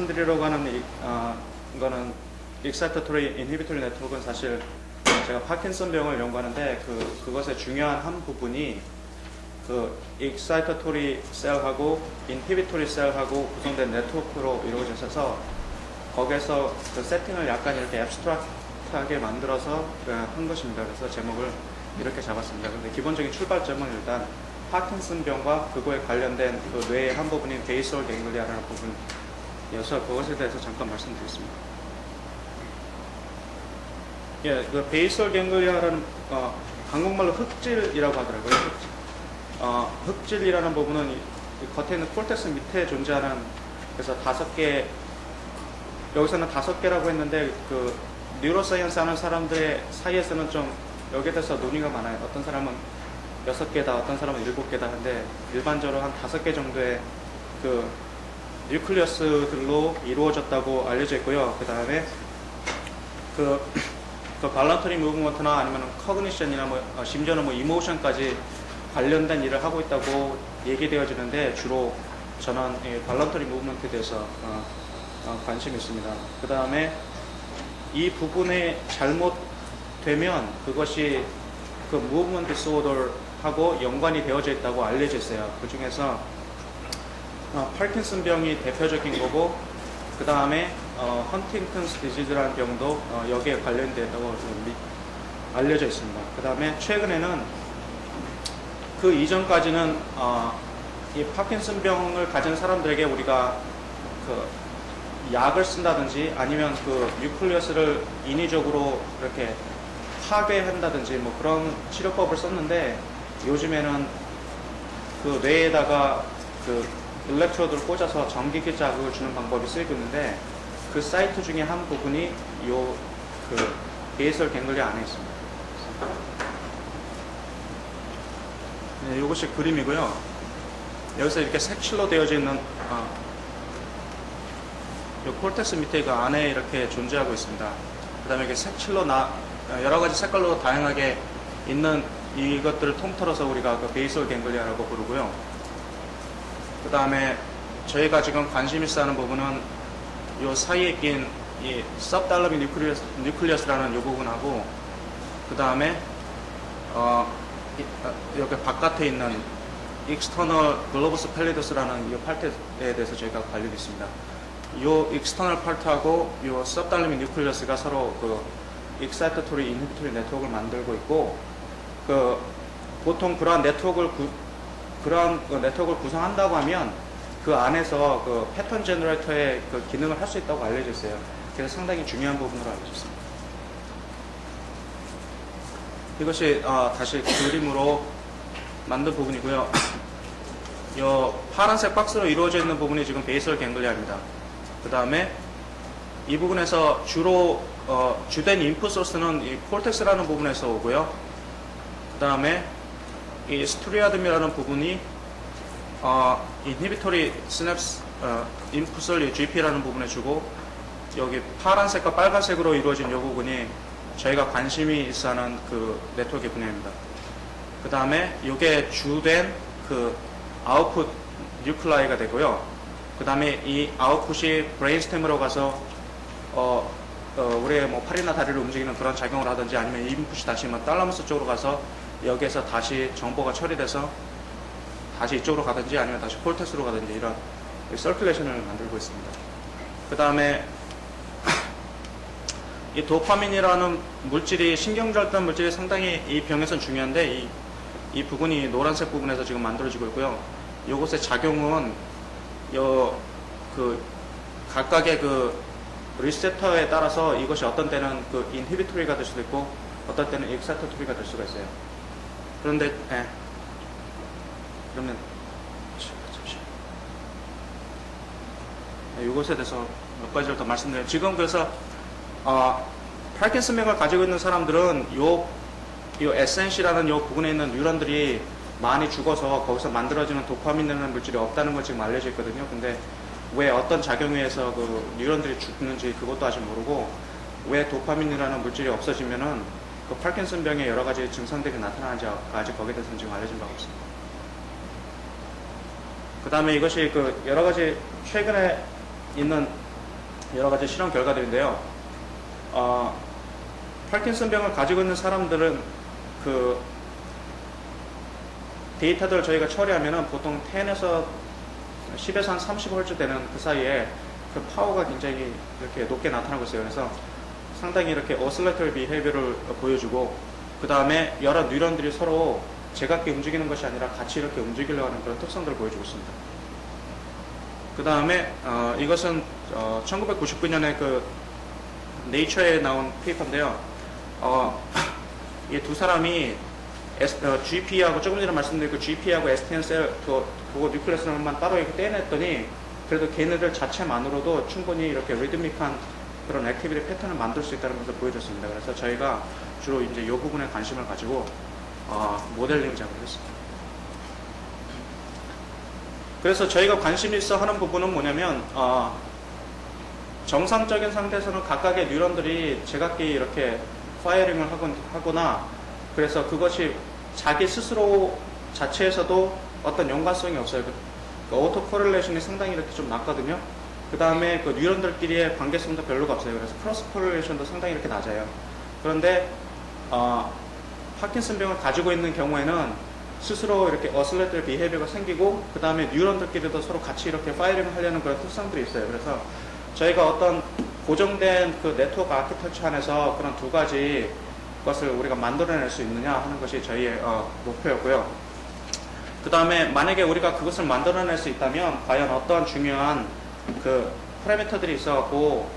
말씀드리려고 하는 이거는 익사이터토리 인히비토리 네트워크는 사실 제가 파킨슨 병을 연구하는데 그것의 중요한 한 부분이 그 익사이터토리 셀하고 인히비토리 셀하고 구성된 네트워크로 이루어져 있어서 거기에서 그 세팅을 약간 이렇게 앱스트랙트하게 만들어서 한 것입니다. 그래서 제목을 이렇게 잡았습니다. 근데 기본적인 출발점은 일단 파킨슨 병과 그거에 관련된 그 뇌의 한 부분인 베이설 갱글리아라는 부분이어서 그것에 대해서 잠깐 말씀드리겠습니다. 예, 그 베이설 갱글리아라는 한국말로 흑질이라고 하더라고요. 흑질이라는 부분은 겉에 있는 콜텍스 밑에 존재하는, 그래서 5개, 여기서는 5개라고 했는데 그 뉴로사이언스 하는 사람들의 사이에서는 좀 여기에 대해서 논의가 많아요. 어떤 사람은 6개다, 어떤 사람은 7개다 하는데 일반적으로 한 5개 정도의 그 뉴클리어스들로 이루어졌다고 알려져 있고요. 그 다음에 그 발런터리 무브먼트나 아니면 커그니션이나 심지어는 이모션까지 관련된 일을 하고 있다고 얘기되어지는데 주로 저는 발런터리 무브먼트에 대해서 관심이 있습니다. 그 다음에 이 부분에 잘못되면 그것이 그 무브먼트 디스오더하고 연관이 되어져 있다고 알려져 있어요. 그 중에서 파킨슨 병이 대표적인 거고, 그 다음에 헌팅턴스 디지즈라는 병도 여기에 관련된다고 알려져 있습니다. 그 다음에 최근에는 그 이전까지는 이 파킨슨 병을 가진 사람들에게 우리가 그 약을 쓴다든지 아니면 그 뉴클리어스를 인위적으로 이렇게 파괴한다든지 그런 치료법을 썼는데, 요즘에는 그 뇌에다가 그 일렉트로드를 꽂아서 전기기 자극을 주는 방법이 쓰이고 있는데, 그 사이트 중에 한 부분이 그 베이설 갱글리아 안에 있습니다. 네, 이것이 그림이고요. 여기서 이렇게 색칠로 되어져 있는 이 콜텍스 밑에 그 안에 이렇게 존재하고 있습니다. 그 다음에 이렇게 색칠로 여러 가지 색깔로 다양하게 있는 이것들을 통틀어서 우리가 그 베이설 갱글리아라고 부르고요. 그 다음에 저희가 지금 관심 있어 하는 부분은 이 사이에 낀 이 subthalamic nucleus라는 이 부분하고, 그 다음에 여기 바깥에 있는 external globus pallidus라는 이 파트에 대해서 저희가 관련이 있습니다. 이 external 파트하고 이 subthalamic nucleus가 서로 그 excitatory inhibitory 네트워크를 만들고 있고, 보통 그러한 네트워크를 구성한다고 하면 그 안에서 그 패턴 제너레이터의 그 기능을 할 수 있다고 알려져 있어요. 그래서 상당히 중요한 부분으로 알려져 있습니다. 이것이 다시 그림으로 만든 부분이고요. 이 파란색 박스로 이루어져 있는 부분이 지금 베이설 갱글리아입니다. 그 다음에 이 부분에서 주로 주된 인풋 소스는 이 콜텍스라는 부분에서 오고요. 그 다음에 이 스트리아듬이라는 부분이 인히비토리 시냅스 인풋을 GP라는 부분에 주고, 여기 파란색과 빨간색으로 이루어진 이 부분이 저희가 관심이 있어하는 그 네트워크의 분야입니다. 그 다음에 이게 주된 그 아웃풋 뉴클라이가 되고요. 그 다음에 이 아웃풋이 브레인스템으로 가서 우리의 팔이나 다리를 움직이는 그런 작용을 하든지, 아니면 인풋이 다시 탈라무스 쪽으로 가서 여기에서 다시 정보가 처리돼서 다시 이쪽으로 가든지 아니면 다시 콜텍스로 가든지 이런 서큘레이션을 만들고 있습니다. 그 다음에 이 도파민이라는 물질이, 신경절단 물질이 상당히 이 병에서는 중요한데, 이 부분이 노란색 부분에서 지금 만들어지고 있고요. 이것의 작용은 각각의 그 리셉터에 따라서 이것이 어떤 때는 그 인히비토리가 될 수도 있고 어떤 때는 익사이터토리가 될 수가 있어요. 그런데 그러면 이것에 대해서 몇 가지를 더 말씀드려요. 지금 그래서 파킨슨 병을 가지고 있는 사람들은 요 SNC라는 요 부분에 있는 뉴런들이 많이 죽어서 거기서 만들어지는 도파민이라는 물질이 없다는 건 지금 알려져 있거든요. 근데 왜 어떤 작용에 의해서 그 뉴런들이 죽는지 그것도 아직 모르고, 왜 도파민이라는 물질이 없어지면은 그 파킨슨 병의 여러 가지 증상들이 나타나는지 아직 거기에 대해서는 지금 알려진 바가 없습니다. 그 다음에 이것이 그 여러 가지 최근에 있는 여러 가지 실험 결과들인데요. 파킨슨병을 가지고 있는 사람들은 그 데이터들을 저희가 처리하면은 보통 10에서 10에서 한 30Hz 되는 그 사이에 그 파워가 굉장히 이렇게 높게 나타나고 있어요. 그래서 상당히 이렇게 oscillatory behavior를 보여주고, 그 다음에 여러 뉴런들이 서로 제각기 움직이는 것이 아니라 같이 이렇게 움직이려고 하는 그런 특성들을 보여주고 있습니다. 그 다음에 이것은 1999년에 그 네이처에 나온 페이퍼인데요. 이 두 사람이 GP하고 조금 전에 말씀드린 그 GP하고 STN 셀 그거 뉴클레스만 따로 이렇게 떼냈더니 그래도 걔네들 자체만으로도 충분히 이렇게 리드믹한 그런 액티비티 패턴을 만들 수 있다는 것을 보여줬습니다. 그래서 저희가 주로 이제 이 부분에 관심을 가지고 모델링 작업을 했습니다. 그래서 저희가 관심 있어 하는 부분은 뭐냐면 정상적인 상태에서는 각각의 뉴런들이 제각기 이렇게 파이어링을 하거나, 그래서 그것이 자기 스스로 자체에서도 어떤 연관성이 없어요. 그 오토 코렐레이션이 상당히 이렇게 좀 낮거든요. 그 다음에 그 뉴런들끼리의 관계성도 별로가 없어요. 그래서 크로스 코렐레이션도 상당히 이렇게 낮아요. 그런데 파킨슨병을 가지고 있는 경우에는 스스로 이렇게 어슬레이터 비헤비어가 생기고, 그 다음에 뉴런들끼리도 서로 같이 이렇게 파이어링을 하려는 그런 특성들이 있어요. 그래서 저희가 어떤 고정된 그 네트워크 아키텍처 안에서 그런 두 가지 것을 우리가 만들어낼 수 있느냐 하는 것이 저희의 목표였고요. 그 다음에 만약에 우리가 그것을 만들어낼 수 있다면 과연 어떠한 중요한 그 파라미터들이 있어갖고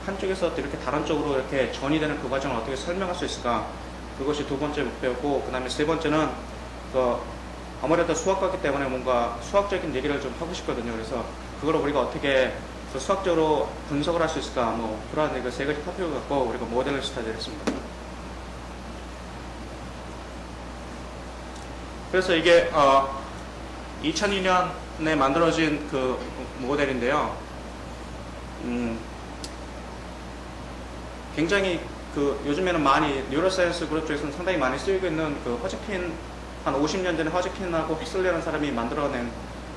한쪽에서 이렇게 다른 쪽으로 이렇게 전이 되는 그 과정을 어떻게 설명할 수 있을까, 그것이 두 번째 목표였고, 그 다음에 세 번째는 아무래도 수학과기 때문에 뭔가 수학적인 얘기를 좀 하고 싶거든요. 그래서 그걸 우리가 어떻게 수학적으로 분석을 할 수 있을까, 뭐 그런 세 가지 토픽을 갖고 우리가 모델을 스타디를 했습니다. 그래서 이게 2002년에 만들어진 그 모델인데요. 굉장히 그 요즘에는 많이 뉴로사이언스 그룹 쪽에서는 상당히 많이 쓰이고 있는 그 허즈킨, 한 50년 전에 허즈킨하고 헥슬리라는 사람이 만들어낸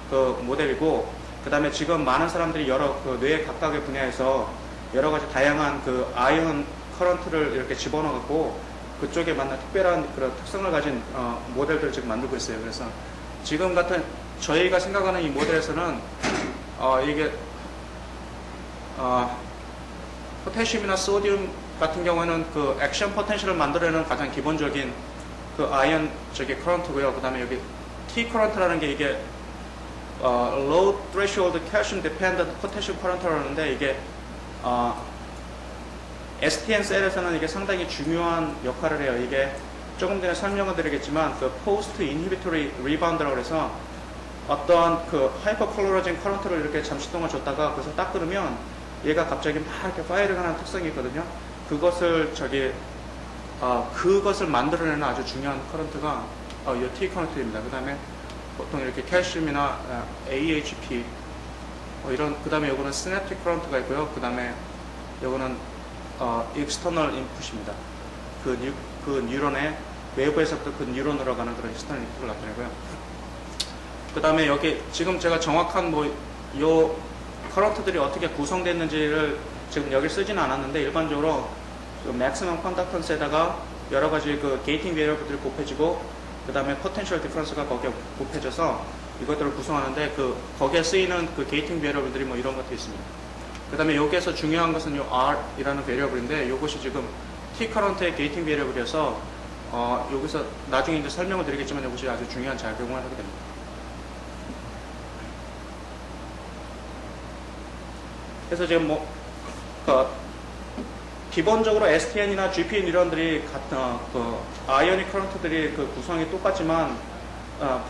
그 모델이고, 그 다음에 지금 많은 사람들이 여러 그 뇌 각각의 분야에서 여러 가지 다양한 그 아이언 커런트를 이렇게 집어넣고 그쪽에 맞는 특별한 그런 특성을 가진 모델들을 지금 만들고 있어요. 그래서 지금 같은 저희가 생각하는 이 모델에서는 이게 포테슘이나 소디움 같은 경우에는 그 액션 포텐셜을 만들어내는 가장 기본적인 그 아이언 커런트고요. 그 다음에 여기 T 커런트라는 게 이게 low threshold calcium dependent potassium current라고 하는데, 이게 STN 셀에서는 이게 상당히 중요한 역할을 해요. 이게 조금 전에 설명을 드리겠지만 그 post inhibitory rebound라고 해서 어떤 그 hyperpolarizing current를 이렇게 잠시 동안 줬다가 그래서 딱 끊으면 얘가 갑자기 막 이렇게 파이어링하는 특성이 있거든요. 그것을 그것을 만들어내는 아주 중요한 커런트가 이 T 커런트입니다. 그 다음에 보통 이렇게 칼슘이나 AHP 이런, 그 다음에 요거는 시냅틱 커런트가 있고요. 그 다음에 요거는 external input입니다. 그 뉴런의 외부에서부터 그 뉴런으로 가는 그런 external input을 나타내고요. 그 다음에 여기 지금 제가 정확한 요 커런트들이 어떻게 구성됐는지를 지금 여기 쓰지는 않았는데, 일반적으로 그 maximum conductance에다가 여러 가지 그 gating variable들이 곱해지고, 그 다음에 potential difference가 거기에 곱해져서 이것들을 구성하는데, 거기에 쓰이는 그 gating variable들이 뭐 이런 것들이 있습니다. 그 다음에 여기에서 중요한 것은 요 R이라는 variable인데, 이것이 지금 T current의 gating variable이어서 여기서 나중에 이제 설명을 드리겠지만 이것이 아주 중요한 작용을 하게 됩니다. 그래서 지금 기본적으로 STN이나 GP 뉴런들이 같은 아이오닉 커런트들이 그 구성이 똑같지만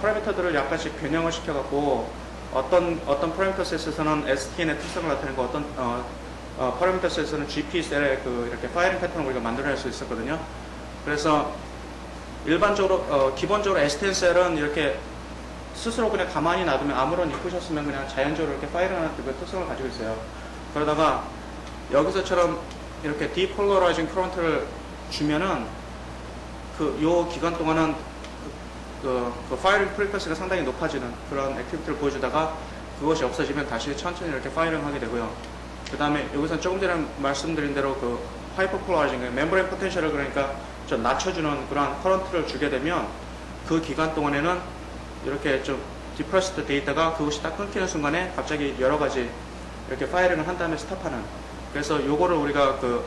파라미터들을 약간씩 변형을 시켜갖고 어떤 파라미터 셋에서는 STN의 특성을 나타내고 어떤 파라미터 셋에서는 GP 셀의 이렇게 파이어링 패턴을 우리가 만들어낼 수 있었거든요. 그래서 일반적으로 기본적으로 STN 셀은 이렇게 스스로 그냥 가만히 놔두면 아무런 인풋 없으면 그냥 자연적으로 이렇게 파이어링하는 그 특성을 가지고 있어요. 그러다가 여기서처럼 이렇게 디폴러라이징 커런트를 주면은 요 기간 동안은 그 파이어링 프리퀀시가 상당히 높아지는 그런 액티비티를 보여주다가 그것이 없어지면 다시 천천히 이렇게 파이어링 하게 되고요. 그 다음에 여기서 조금 전에 말씀드린 대로 그 하이퍼폴라이징, 멤브레인 포텐셜을 그러니까 좀 낮춰주는 그런 커런트를 주게 되면 그 기간 동안에는 이렇게 좀 디프레스드 데이터가 그것이 딱 끊기는 순간에 갑자기 여러 가지 이렇게 파이링을 한 다음에 스탑하는, 그래서 요거를 우리가 그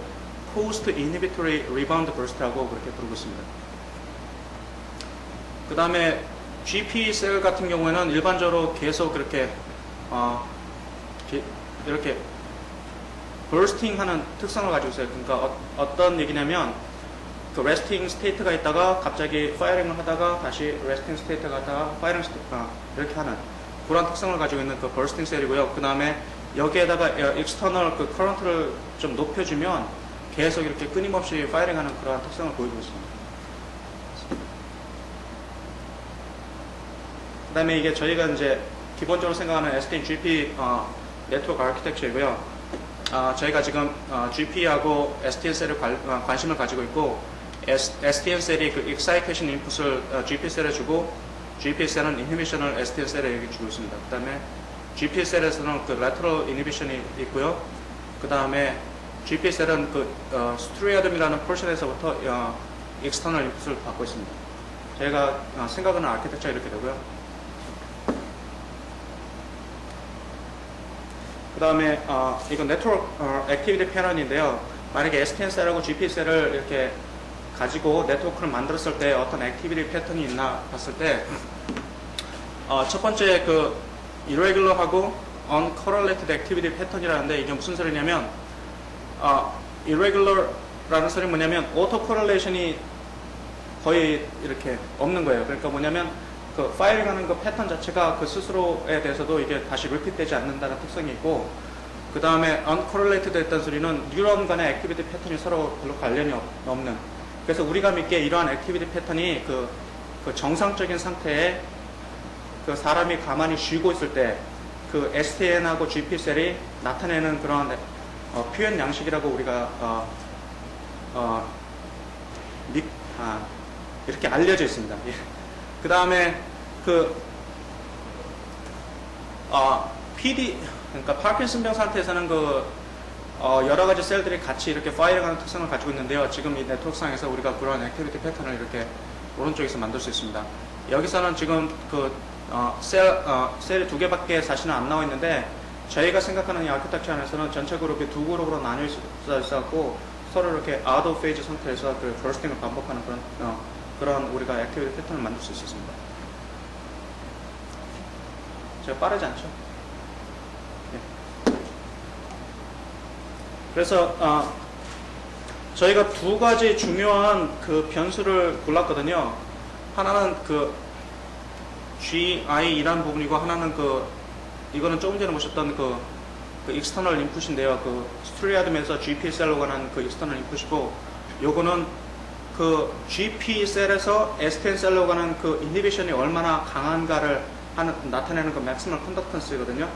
포스트 이니비토리 리바운드 버스트라고 그렇게 부르고 있습니다. 그 다음에 GP 셀 같은 경우에는 일반적으로 계속 이렇게 이렇게 버스팅 하는 특성을 가지고 있어요. 그러니까 어떤 얘기냐면 그 레스팅 스테이트가 있다가 갑자기 파이링을 하다가 다시 레스팅 스테이트가 갔다가 파이링 스테이트가 이렇게 하는 그런 특성을 가지고 있는 그 버스팅 셀이고요. 그 다음에 여기에다가 익스터널 그 커런트를 좀 높여주면 계속 이렇게 끊임없이 파이링하는 그러한 특성을 보이고 있습니다. 그 다음에 이게 저희가 이제 기본적으로 생각하는 STM-GP 네트워크 아키텍처이고요. 저희가 지금 GP하고 STN-셀에 관심을 가지고 있고, STN-셀이 그 excitation 인풋을 GP-셀에 주고, GP-셀은 inhibition을 STN-셀에 주고 있습니다. 그 다음에 GP-셀에서는 그 lateral inhibition이 있고요. 그 다음에 GP-셀은 그 스트리아듬이라는 포션에서부터 external 인풋을 받고 있습니다. 저희가 생각하는 아키텍처가 이렇게 되고요. 그 다음에 이건 네트워크 액티비티 패턴인데요. 만약에 STN-셀하고 GP-셀을 이렇게 가지고 네트워크를 만들었을 때 어떤 액티비티 패턴이 있나 봤을 때, 첫 번째 그 irregular하고 uncorrelated activity 패턴이라는데, 이게 무슨 소리냐면 irregular라는 소리는 뭐냐면 autocorrelation이 거의 이렇게 없는 거예요. 그러니까 뭐냐면 그 파이링하는 그 패턴 자체가 그 스스로에 대해서도 이게 다시 리핏되지 않는다는 특성이 있고, 그 다음에 uncorrelated 했던 소리는 뉴런 간의 액티비티 패턴이 서로 별로 관련이 없는, 그래서 우리가 믿기에 이러한 액티비티 패턴이 그 정상적인 상태에 그 사람이 가만히 쉬고 있을 때 그 STN하고 GP-셀이 나타내는 그런 표현 양식이라고 우리가 이렇게 알려져 있습니다. 예. 그 다음에 PD, 그러니까 파킨슨병 상태에서는 여러 가지 셀들이 같이 이렇게 파이링하는 특성을 가지고 있는데요. 지금 이 네트워크상에서 우리가 그런 액티비티 패턴을 이렇게 오른쪽에서 만들 수 있습니다. 여기서는 지금 셀이 두 개밖에 사실은 안 나와 있는데, 저희가 생각하는 이 아키텍처 안에서는 전체 그룹이 두 그룹으로 나뉘어 있었고, 서로 이렇게 아웃 오브 페이지 상태에서 그 버스팅을 반복하는 그런 우리가 액티비티 패턴을 만들 수 있었습니다. 제가 빠르지 않죠? 네. 그래서 저희가 두 가지 중요한 그 변수를 골랐거든요. 하나는 그 GI라는 부분이고, 하나는 이거는 조금 전에 보셨던 그 external input인데요. 그 스트리아듬에서 GP-셀로 가는 그 external input이고, 요거는 그 GP-셀에서 STN-셀로 가는 그 inhibition이 얼마나 강한가를 나타내는 그 maximal conductance거든요.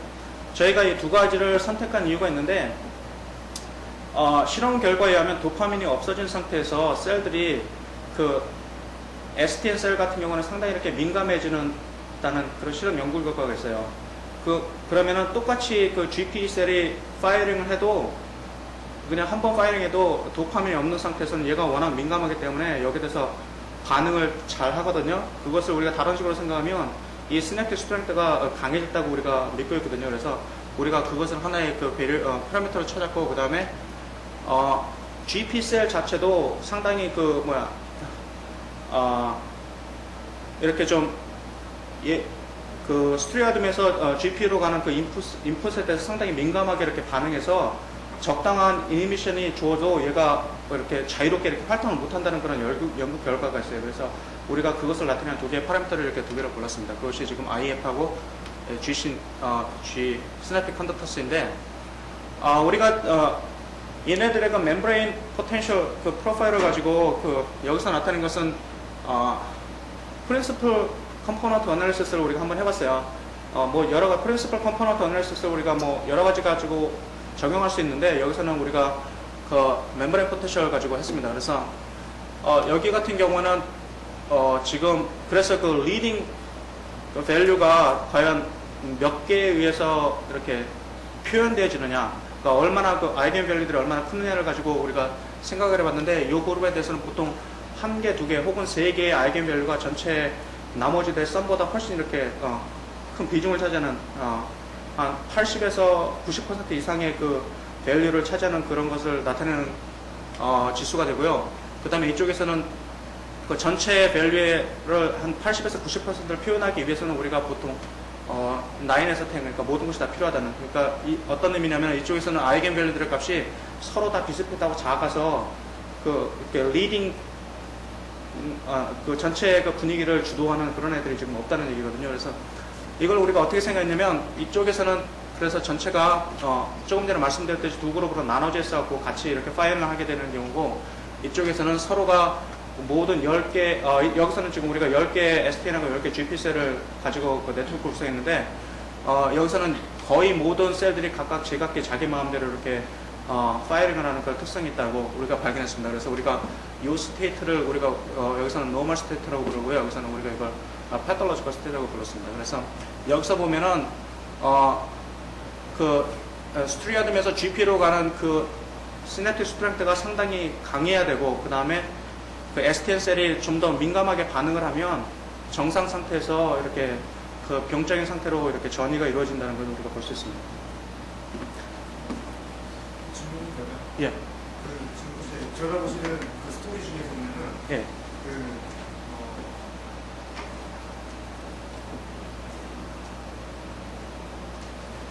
저희가 이 두 가지를 선택한 이유가 있는데, 실험 결과에 의하면 도파민이 없어진 상태에서 셀들이 그 STN-셀 같은 경우는 상당히 이렇게 민감해지는 그런 실험 연구 결과가 있어요. 그러면은 똑같이 그 GP-셀이 파이링을 해도, 그냥 한 번 파이링해도 도파민이 없는 상태에서는 얘가 워낙 민감하기 때문에 여기에 대해서 반응을 잘 하거든요. 그것을 우리가 다른 식으로 생각하면 이 시냅틱 스트렝스가 강해졌다고 우리가 믿고 있거든요. 그래서 우리가 그것을 하나의 그 파라미터로 찾았고, 그 다음에 GP-셀 자체도 상당히 이렇게 좀 그 스트리아듬에서 GP로 가는 그 인풋에 대해서 상당히 민감하게 이렇게 반응해서 적당한 이니비션이 주어도 얘가 이렇게 자유롭게 이렇게 활동을 못한다는 그런 연구 결과가 있어요. 그래서 우리가 그것을 나타내는 두 개의 파라미터를 이렇게 두 개를 골랐습니다. 그것이 지금 IF하고 G 시냅틱 컨덕터스인데, 우리가 얘네들의 그 멤브레인 포텐셜 그 프로파일을 가지고 여기서 나타낸 것은 프린시플 컴포넌트 어널리시스를 우리가 한번 해봤어요. 여러 가지 프린시플 컴포넌트 어널리시스를 우리가 여러 가지 가지고 적용할 수 있는데, 여기서는 우리가 그 멤브레인 포텐셜을 가지고 했습니다. 그래서 여기 같은 경우는 지금 그래서 그 리딩 밸류가 과연 몇 개에 의해서 이렇게 표현되어지느냐, 그러니까 얼마나 그 아이겐 밸류들이 얼마나 크느냐를 가지고 우리가 생각을 해봤는데 이 그룹에 대해서는 보통 한 개, 두 개 혹은 세 개의 아이겐 밸류가 전체 나머지들의 썸보다 훨씬 이렇게 큰 비중을 차지하는 한 80에서 90% 이상의 그 밸류를 차지하는 그런 것을 나타내는 지수가 되고요. 그 다음에 이쪽에서는 그 전체 밸류를 한 80에서 90%를 표현하기 위해서는 우리가 보통 9에서 10, 그러니까 모든 것이 다 필요하다는. 그러니까 어떤 의미냐면 이쪽에서는 아이겐 밸류들의 값이 서로 다 비슷하다고 작아서 이렇게 리딩 그 전체의 그 분위기를 주도하는 그런 애들이 지금 없다는 얘기거든요. 그래서 이걸 우리가 어떻게 생각했냐면 이쪽에서는 그래서 전체가 조금 전에 말씀드렸듯이 두 그룹으로 나눠져 있어갖고 같이 이렇게 파일을 하게 되는 경우고, 이쪽에서는 서로가 모든 10개, 여기서는 지금 우리가 10개 STN하고 10개 GP셀을 가지고 그 네트워크를 구성했는데, 여기서는 거의 모든 셀들이 각각 제각기 자기 마음대로 이렇게 파이링을 하는 그런 특성이 있다고 우리가 발견했습니다. 그래서 우리가 이 스테이트를 우리가 여기서는 normal state라고 부르고요. 여기서는 우리가 이걸 pathological state라고 불렀습니다. 그래서 여기서 보면은 스트리아듬에서 GP로 가는 그 시냅틱 스트렝스가 상당히 강해야 되고, 그 다음에 그 STN 셀이 좀 더 민감하게 반응을 하면 정상 상태에서 이렇게 그 병적인 상태로 이렇게 전이가 이루어진다는 걸 우리가 볼 수 있습니다. 질문이니까요. 예. 지금 제가 보시는 그 스토리 중에 보면은 예.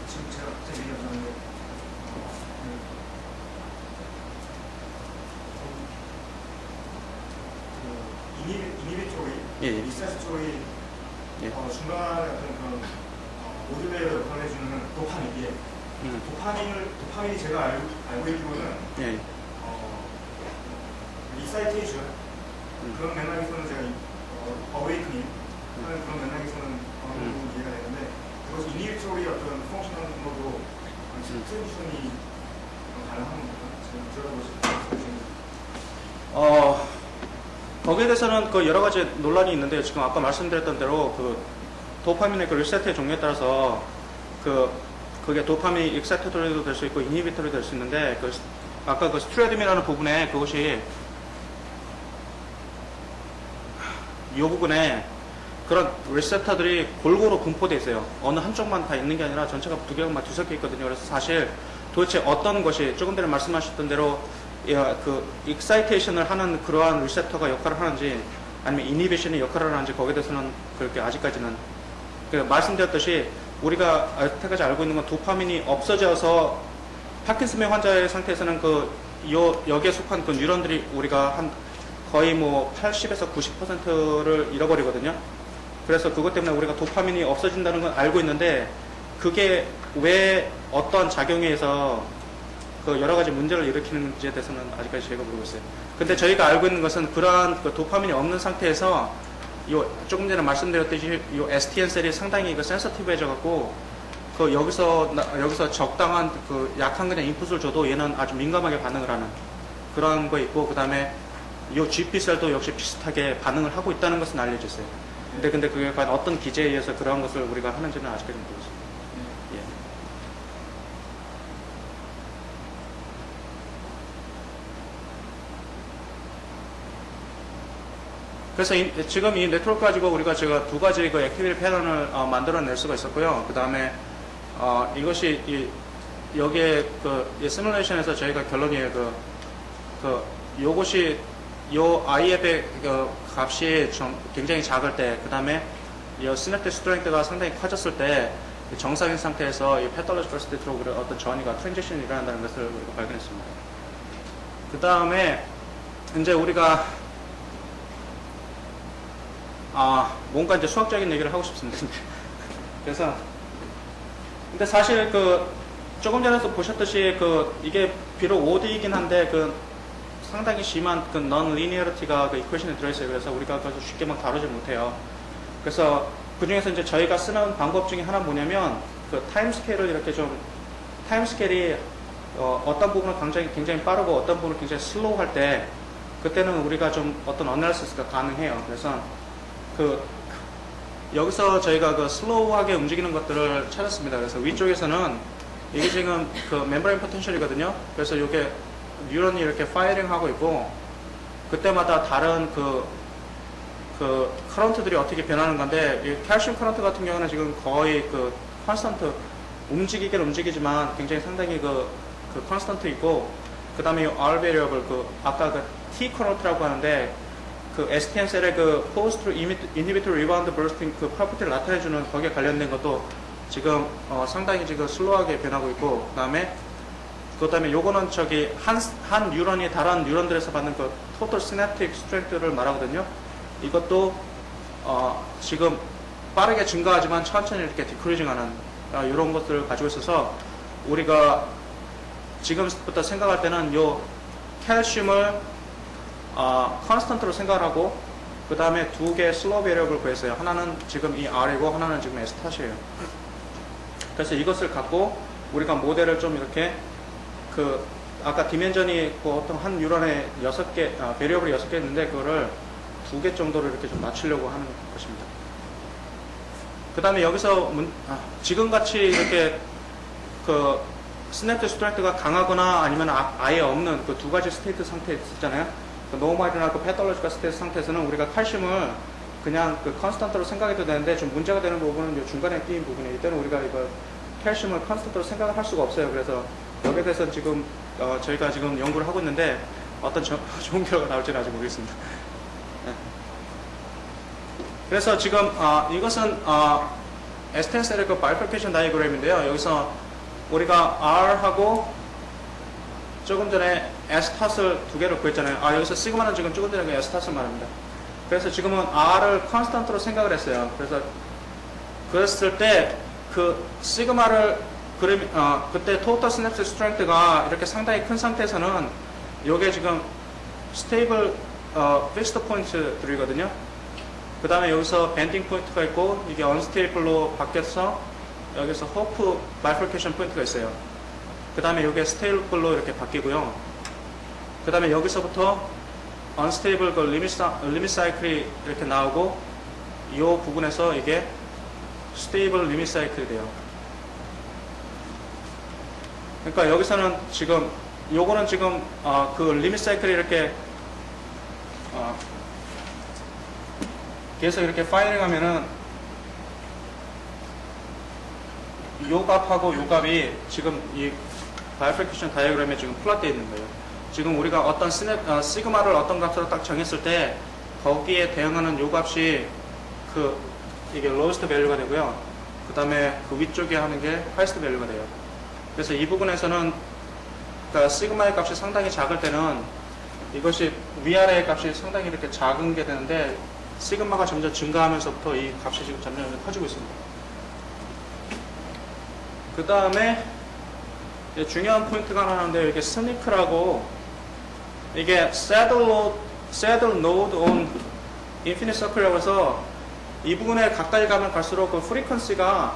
지금 제가 얘기하자면 이니비토리, 예. 리세스토리 예. 중간에 어떤 그런 모듈레이어 역할을 해주는 도파민이에요. 도파민이 제가 알고 있기로는 예. 익사이테이션 그런 맥락에서는 제가 어웨이크닝 하는 그런 맥락에서는 이해가 되는데, 그것이 이니비토리 어떤 펑션하는 것도 트랜지션이 가능한 겁니까? 지금 들어보시면 거기에 대해서는 그 여러 가지 논란이 있는데, 지금 아까 말씀드렸던 대로 그 도파민의 그 리세트의 종류에 따라서 그게 도파민 익사이터리도 될 수 있고 이니비터리 될 수 있는데, 아까 그 스트레듬이라는 부분에 그것이 이 부분에 그런 리셉터들이 골고루 분포되어 있어요. 어느 한쪽만 다 있는 게 아니라 전체가 두 개만 뒤섞여 있거든요. 그래서 사실 도대체 어떤 것이 조금 전에 말씀하셨던 대로 그 익사이테이션을 하는 그러한 리셉터가 역할을 하는지 아니면 이니비션의 역할을 하는지 거기에 대해서는 그렇게 아직까지는 말씀드렸듯이 우리가 여태까지 알고 있는 건 도파민이 없어져서 파킨슨병 환자의 상태에서는 여기에 속한 그 뉴런들이 우리가 한 거의 뭐 80에서 90%를 잃어버리거든요. 그래서 그것 때문에 우리가 도파민이 없어진다는 건 알고 있는데, 그게 왜 어떤 작용에 의해서 그 여러 가지 문제를 일으키는지에 대해서는 아직까지 저희가 모르고 있어요. 근데 저희가 알고 있는 것은 그러한 그 도파민이 없는 상태에서 조금 전에 말씀드렸듯이 이 STN 셀이 상당히 센서티브해져 갖고 여기서 적당한 그 약한 그냥 인풋을 줘도 얘는 아주 민감하게 반응을 하는 그런 거 있고, 그 다음에 이 GP 셀도 역시 비슷하게 반응을 하고 있다는 것은 알려져 있어요. 근데 그게 과연 어떤 기제에 의해서 그러한 것을 우리가 하는지는 아직까지 모르겠습니다. 예. 그래서 지금 이 네트워크 가지고 우리가 제가 두 가지 그 액티비티 패턴을 만들어낼 수가 있었고요. 그 다음에 이것이 여기에 이 시뮬레이션에서 저희가 결론이 요것이 요 IF의 값이 좀 굉장히 작을 때, 그 다음에 이 시냅틱 스트렝스가 상당히 커졌을 때 정상인 상태에서 이 패톨로지컬 스테이트로 어떤 전이가 트랜지션이 일어난다는 것을 우리가 발견했습니다. 그 다음에 이제 우리가 뭔가 이제 수학적인 얘기를 하고 싶습니다. 그래서 근데 사실 조금 전에도 보셨듯이 이게 비록 OD이긴 한데 상당히 심한 non-linearity가 이퀘션에 들어있어요. 그래서 우리가 그래서 쉽게 막 다루지 못해요. 그래서 그 중에서 이제 저희가 쓰는 방법 중에 하나는 뭐냐면 타임 스케일을 이렇게 타임 스케일이 어떤 부분은 굉장히 빠르고 어떤 부분은 굉장히 슬로우 할 때, 그때는 우리가 좀 어떤 어널리시스가 가능해요. 그래서 여기서 저희가 슬로우하게 움직이는 것들을 찾았습니다. 그래서 위쪽에서는 이게 지금 그 멤브레인 포텐셜이거든요. 그래서 이게 뉴런이 이렇게 파이링 하고 있고, 그때마다 다른 그 커런트들이 어떻게 변하는 건데, 이 칼슘 커런트 같은 경우는 지금 거의 그 컨스턴트, 움직이긴 움직이지만 굉장히 상당히 그 컨스턴트 있고, 그 다음에 이 R 베리어블, 아까 그 T 커런트라고 하는데, 그 STM 셀의 그 포스트 이니비토 리바운드 버스팅 그 프로퍼티를 나타내주는 거기에 관련된 것도 지금 상당히 지금 슬로우하게 변하고 있고, 그 다음에 요거는 저기 한 뉴런이 다른 뉴런들에서 받는 그 토탈 시냅틱 스트렝스를 말하거든요. 이것도 지금 빠르게 증가하지만 천천히 이렇게 디크리징하는 이런 것들을 가지고 있어서 우리가 지금부터 생각할 때는 요 칼슘을 컨스턴트로 생각을 하고, 그 다음에 두 개의 슬로우 베리어블을 구했어요. 하나는 지금 이 R이고 하나는 지금 S탓이에요. 그래서 이것을 갖고 우리가 모델을 좀 이렇게 아까 디멘전이 어떤 한 뉴런에 6개, 베리어블이 6개 있는데 그거를 2개 정도로 이렇게 좀 낮추려고 하는 것입니다. 그 다음에 여기서 지금같이 이렇게 그 스냅트 스트렝스가 강하거나 아니면 아예 없는 그 두 가지 스테이트 상태 있잖아요. 그 노멀이나 그 패톨로지컬 스테이트 상태에서는 우리가 칼슘을 그냥 그 컨스턴트로 생각해도 되는데, 좀 문제가 되는 부분은 이 중간에 끼인 부분이기 때문에 우리가 이거 칼슘을 컨스턴트로 생각을 할 수가 없어요. 그래서 여기에 대해서 지금 저희가 지금 연구를 하고 있는데 어떤 좋은 결과가 나올지는 아직 모르겠습니다. 네. 그래서 지금 이것은 에스텐셀의 그 바이퍼케이션 다이어그램인데요. 여기서 우리가 R하고 조금 전에 S탓을 2개를 구했잖아요. 여기서 시그마는 지금 조금 전에 S탓을 말합니다. 그래서 지금은 R을 컨스턴트로 생각을 했어요. 그래서 그랬을 때 그 시그마를 그때 토탈 시냅틱 스트렝스가 이렇게 상당히 큰 상태에서는 이게 지금 스테이블 픽스드 포인트들이거든요. 그 다음에 여기서 밴딩 포인트가 있고, 이게 언스테이블로 바뀌어서 여기서 호프 바이퍼케이션 포인트가 있어요. 그 다음에 이게 스테이블로 이렇게 바뀌고요. 그 다음에 여기서부터 언스테이블 그 리밋 사이클이 이렇게 나오고, 이 부분에서 이게 스테이블 리밋 사이클이 돼요. 그러니까 여기서는 지금 요거는 지금 그 리밋 사이클이 이렇게 계속 이렇게 파이링 하면은 요 값하고 요 값이 지금 이 바이퍼케이션 다이어그램에 지금 플롯되어 있는 거예요. 지금 우리가 어떤 시그마를 어떤 값으로 딱 정했을 때 거기에 대응하는 요 값이 이게 lowest value가 되고요. 그 다음에 그 위쪽에 하는 게 highest value가 돼요. 그래서 이 부분에서는 그러니까 시그마의 값이 상당히 작을 때는 이것이 위아래의 값이 상당히 이렇게 작은 게 되는데, 시그마가 점점 증가하면서부터 이 값이 지금 점점 커지고 있습니다. 그 다음에 중요한 포인트가 하나 있는데, 이게 스니크라고, 이게 saddle node on infinite circle이라고 해서 이 부분에 가까이 가면 갈수록 그 프리퀀시가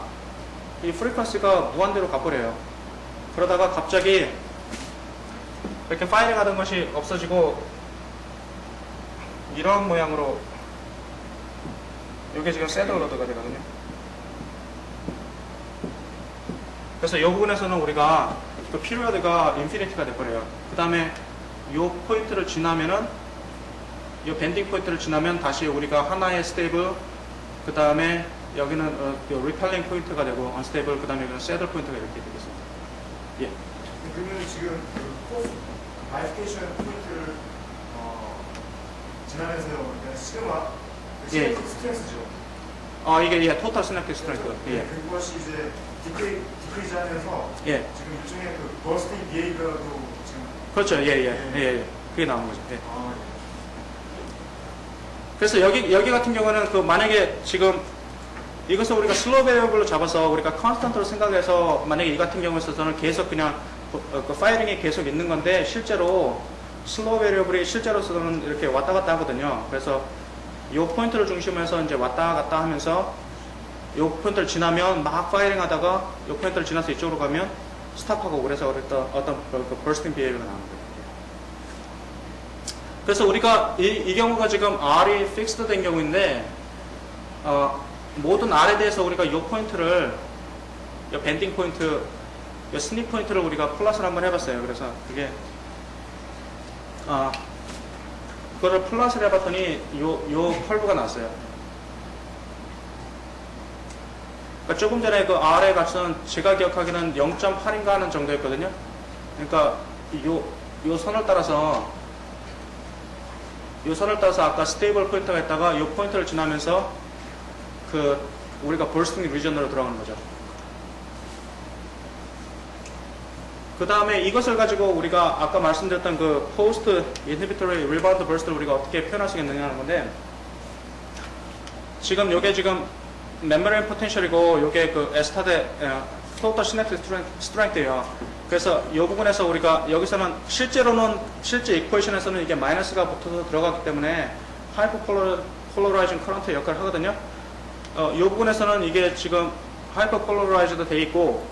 무한대로 가버려요. 그러다가 갑자기 이렇게 파이링 하던 것이 없어지고 이런 모양으로, 이게 지금 saddle node가 되거든요. 그래서 이 부분에서는 우리가 그 피리어드가 인피니티가 돼버려요. 그 다음에 이 포인트를 지나면은, 이 밴딩 포인트를 지나면 다시 우리가 하나의 스테이블, 그 다음에 여기는 리펠링 포인트가 되고, 언스테이블, 그 다음에 여기는 새들 포인트가 이렇게 되겠습니다. 예. 그러면 지금 그 바이퍼케이션 포인트를 지나면서 시그마 예. 스트렝스죠. 이게 토탈 시냅틱 스트렝스. 예. 그것이 이제 디크리즈 하면서 예. 지금 일종의 그 버스팅 비헤이비어도 지금. 그렇죠. 예. 그게 나오는 거죠. 예. 그래서 여기 같은 경우는 만약에 지금 이것을 우리가 슬로우 베리어블로 잡아서 우리가 컨스턴트로 생각해서, 만약에 이 같은 경우에 있어서는 계속 그냥 그 파이링이 계속 있는 건데, 실제로 슬로우 베리어블이 실제로서는 이렇게 왔다 갔다 하거든요. 그래서 이 포인트를 중심으로 해서 이제 왔다 갔다 하면서 이 포인트를 지나면 막 파이링 하다가 이 포인트를 지나서 이쪽으로 가면 스탑하고, 그래서 어떤 버스팅 비헤이비어가 나오는 거예요. 그래서 우리가 이 경우가 지금 R이 픽스드 된 경우인데, 모든 R에 대해서 우리가 이 포인트를, 이 밴딩 포인트 이 스닙 포인트를 우리가 플러스를 한번 해봤어요. 그래서 그게 그거를 플러스를 해봤더니 요 컬브가 나왔어요. 그러니까 조금 전에 그 R의 값은 제가 기억하기는 0.8인가 하는 정도였거든요. 그러니까 요 선을 따라서 아까 스테이블 포인트가 있다가 요 포인트를 지나면서 그 우리가 버스팅 리전으로 들어가는 거죠. 그 다음에 이것을 가지고 우리가 아까 말씀드렸던 그 포스트 인히비토리 리바운드 버스트를 우리가 어떻게 표현할 수 있느냐 하는 건데, 지금 요게 지금 멤버레인 포텐셜이고 요게 그 에스타데 토탈 시냅틱 스트렝스예요. 그래서 이 부분에서 우리가 여기서는 실제 이퀘이션에서는 이게 마이너스가 붙어서 들어가기 때문에 하이퍼폴러라이징 커런트 역할을 하거든요. 이 부분에서는 이게 지금 하이퍼폴러라이즈도 돼 있고,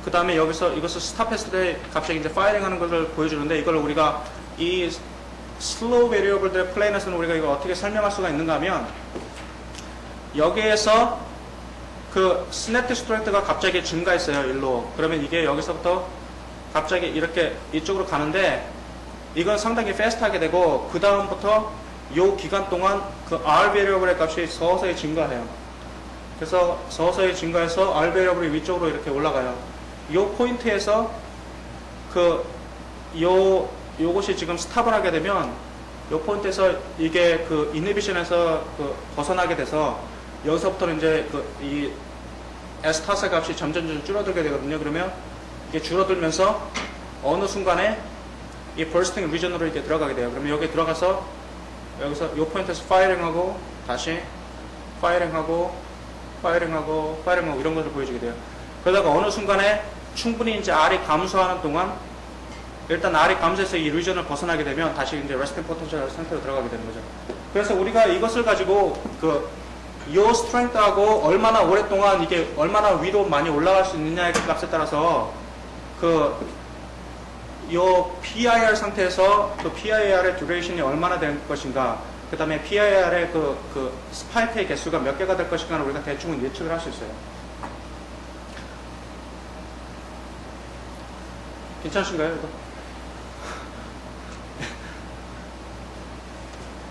그 다음에 여기서 이것을 스탑했을 때 갑자기 이제 파이링 하는 것을 보여주는데, 이걸 우리가 이 슬로우 베리어블들의 플레인에서는 우리가 이걸 어떻게 설명할 수가 있는가 하면, 여기에서 그 스냅틱 스트렝스가 갑자기 증가했어요, 일로. 그러면 이게 여기서부터 갑자기 이렇게 이쪽으로 가는데, 이건 상당히 패스트하게 되고, 그 다음부터 요 기간 동안 그 R 베리어블의 값이 서서히 증가해요. 그래서 서서히 증가해서 R 베리어블이 위쪽으로 이렇게 올라가요. 요 포인트에서 요것이 지금 스탑을 하게 되면, 요 포인트에서 이게 그 이니비션에서 그 벗어나게 돼서, 여기서부터는 이제 이 에스타스 값이 점점 줄어들게 되거든요. 그러면 이게 줄어들면서 어느 순간에 이 버스팅 리전으로 이렇게 들어가게 돼요. 그러면 여기 들어가서 여기서 이 포인트에서 파이링하고 다시 파이링하고 이런 것을 보여주게 돼요. 그러다가 어느 순간에 충분히 이제 R이 감소하는 동안, 일단 R이 감소해서 이 리전을 벗어나게 되면 다시 이제 레스팅 포텐셜 상태로 들어가게 되는 거죠. 그래서 우리가 이것을 가지고 요 스트렝스하고 얼마나 오랫동안 이게 얼마나 위로 많이 올라갈 수 있느냐의 값에 따라서 요 PIR 상태에서 그 PIR의 듀레이션이 얼마나 될 것인가, 그 다음에 PIR의 그 스파이크의 개수가 몇 개가 될 것인가를 우리가 대충은 예측을 할 수 있어요. 괜찮으신가요, 이거?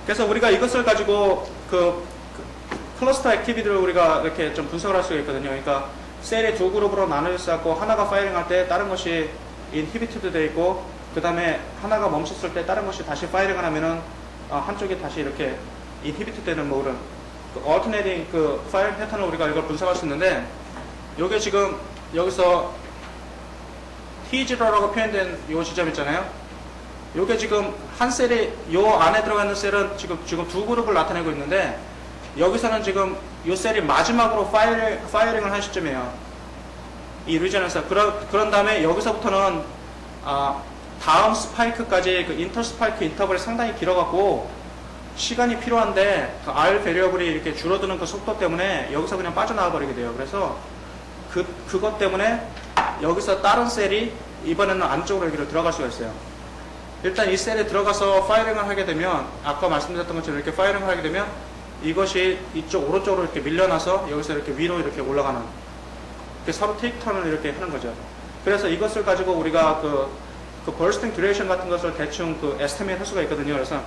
그래서 우리가 이것을 가지고 클러스터 액티비티를 우리가 이렇게 좀 분석을 할 수가 있거든요. 그러니까 셀이 두 그룹으로 나눠져 있고, 하나가 파이링 할 때 다른 것이 인히비티드 되어 있고, 그 다음에 하나가 멈췄을 때 다른 것이 다시 파이링을 하면은 한쪽이 다시 이렇게 인히비티드 되는 뭐 그런 얼터네이팅 파이링 패턴을 우리가 이걸 분석할 수 있는데, 요게 지금 여기서 T0라고 표현된 요 지점 있잖아요. 요게 지금 한 셀이 요 안에 들어가 있는 셀은 지금 두 그룹을 나타내고 있는데, 여기서는 지금 이 셀이 마지막으로 파이링을 한 시점이에요. 이 리전에서. 그런 다음에 여기서부터는 다음 스파이크까지 그 인터 스파이크 인터벌이 상당히 길어갖고 시간이 필요한데, 그 R 베리어블이 이렇게 줄어드는 그 속도 때문에 여기서 그냥 빠져나와 버리게 돼요. 그래서 그것 때문에 여기서 다른 셀이 이번에는 안쪽으로 여기로 들어갈 수가 있어요. 일단 이 셀에 들어가서 파이링을 하게 되면, 아까 말씀드렸던 것처럼 이렇게 파이링을 하게 되면 이것이 이쪽 오른쪽으로 이렇게 밀려나서 여기서 이렇게 위로 이렇게 올라가는, 이렇게 서로 테이크턴을 이렇게 하는 거죠. 그래서 이것을 가지고 우리가 그 버스팅 듀레이션 같은 것을 대충 에스티메이트 할 수가 있거든요. 그래서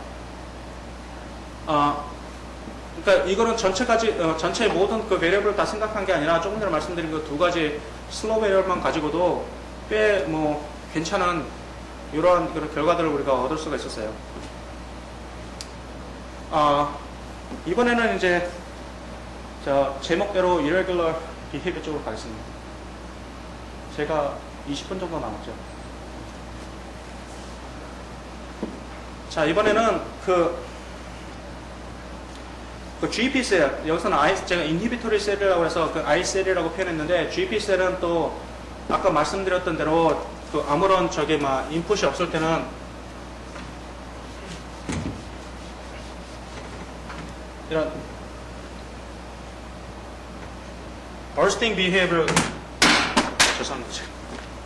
그러니까 이거는 전체 모든 그 베리어블을 다 생각한 게 아니라, 조금 전에 말씀드린 그 두 가지 슬로우 베리어블만 가지고도 꽤 뭐 괜찮은 이러한 그런 결과들을 우리가 얻을 수가 있었어요. 이번에는 이제 제목대로 irregular behavior 쪽으로 가겠습니다. 제가 20분 정도 남았죠. 자, 이번에는 그 GP 셀, 여기서는 제가 인히비토리 셀이라고 해서 그 I 셀이라고 표현했는데, GP 셀은 또 아까 말씀드렸던 대로 아무런 인풋이 없을 때는 이런 bursting behavior, 죄송합니다.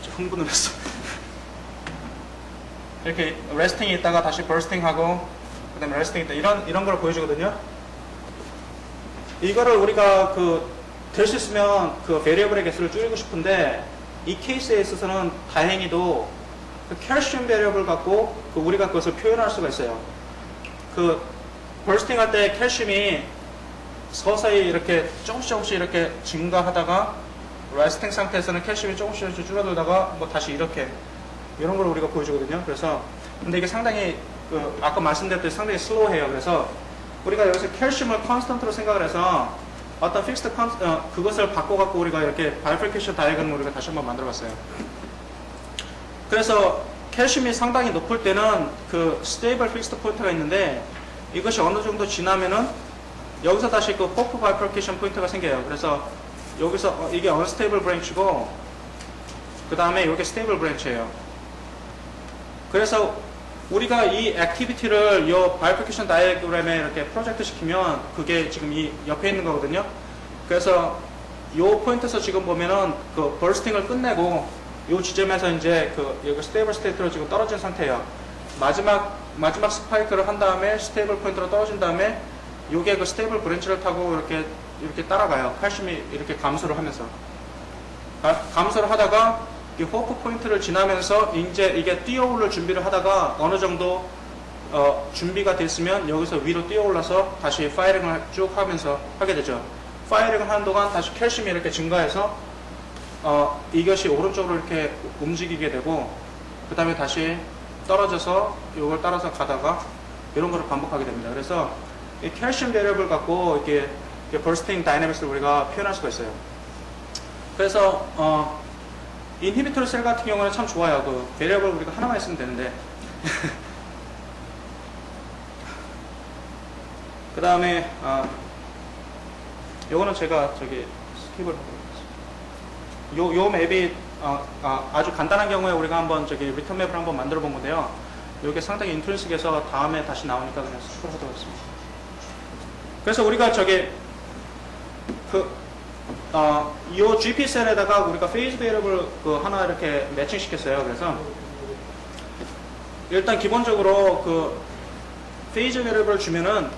좀 흥분을 했어. 이렇게 resting이 있다가 다시 bursting 하고, 그 다음에 resting 있다, 이런 걸 보여주거든요. 이거를 우리가 될 수 있으면 그 variable의 개수를 줄이고 싶은데, 이 케이스에 있어서는 다행히도 그 calcium variable 갖고 우리가 그것을 표현할 수가 있어요. 그 버스팅 할 때 calcium이 서서히 이렇게 조금씩 이렇게 증가하다가 레스팅 상태에서는 calcium이 조금씩 줄어들다가 뭐 다시 이렇게 이런 걸 우리가 보여주거든요. 그래서 근데 이게 상당히 아까 말씀드렸듯이 상당히 슬로우해요. 그래서 우리가 여기서 calcium을 constant로 생각을 해서 어떤 fixed 그것을 바꿔갖고 우리가 이렇게 bifurcation diagram을 우리가 다시 한번 만들어봤어요. 그래서 calcium이 상당히 높을 때는 그 stable fixed point가 있는데 이것이 어느 정도 지나면은 여기서 다시 그 hope bifurcation 포인트가 생겨요. 그래서 여기서 이게 unstable branch고 그 다음에 이게 stable branch예요. 그래서 우리가 이 액티비티를 이 bifurcation diagram에 이렇게 프로젝트 시키면 그게 지금 이 옆에 있는 거거든요. 그래서 이 포인트에서 지금 보면은 그 bursting을 끝내고 이 지점에서 이제 그 여기 stable state로 지금 떨어진 상태예요. 마지막 스파이크를 한 다음에 stable 포인트로 떨어진 다음에 요게 그 stable branch를 타고 이렇게 따라가요. 칼슘이 이렇게 감소를 하면서 감소를 하다가 이 호프 포인트를 지나면서 이제 이게 뛰어오를 준비를 하다가 어느 정도 준비가 됐으면 여기서 위로 뛰어올라서 다시 파이링을 쭉 하면서 하게 되죠. 파이링을 하는 동안 다시 칼슘이 이렇게 증가해서 이것이 오른쪽으로 이렇게 움직이게 되고 그 다음에 다시 떨어져서 이걸 따라서 가다가 이런 거를 반복하게 됩니다. 그래서 이 calcium variable 갖고 이렇게 bursting dynamics를 우리가 표현할 수가 있어요. 그래서 인히비토르 셀 같은 경우는 참 좋아요. 그 variable 우리가 하나만 있으면 되는데 그 다음에 요거는 제가 저기 스킵을 하고 요 맵이 아주 간단한 경우에 우리가 한번 저기 리턴 맵을 한번 만들어 본 건데요. 요게 상당히 인트리식해서 다음에 다시 나오니까 그냥 스킵을 하도록 하겠습니다. 그래서 우리가 저기 요 GP 셀에다가 우리가 페이즈 베리어블 하나 이렇게 매칭 시켰어요. 그래서 일단 기본적으로 그 페이즈 베리어블을 주면은